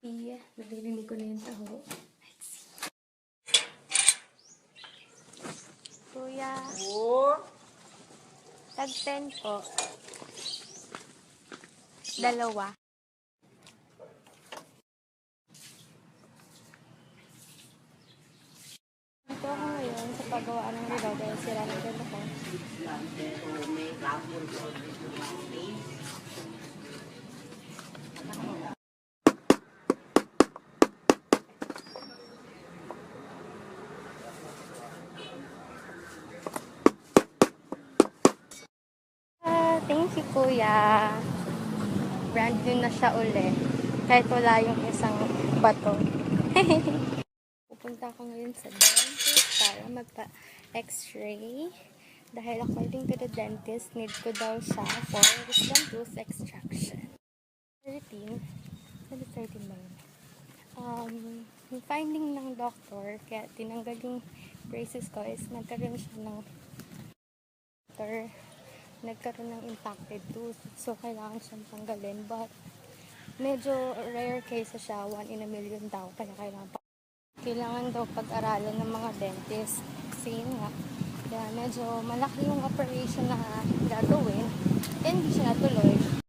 Iya, naririnig ko na yung taho. Let's see. Kuya, tag 10 po. Dalawa. Ito ako ngayon sa paggawa ng ribaw dahil sila na din ako. Thank you, Kuya. Brand new na siya uli. Kahit wala yung isang bato. Pupunta ako ngayon sa dentist para magpa-x-ray. Dahil according to the dentist, need ko daw siya for wisdom tooth extraction. 13? 13 ba yun? Yung finding ng doctor, kaya tinanggal yung braces ko is nagkaroon ng impacted tooth. So, kailangan siyang tanggalin. But, medyo rare case siya. 1 in a million daw. Kaya kailangan daw pag-aralan ng mga dentist. Kasi yun nga. Kaya medyo malaki yung operation na gagawin. And hindi siya natuloy.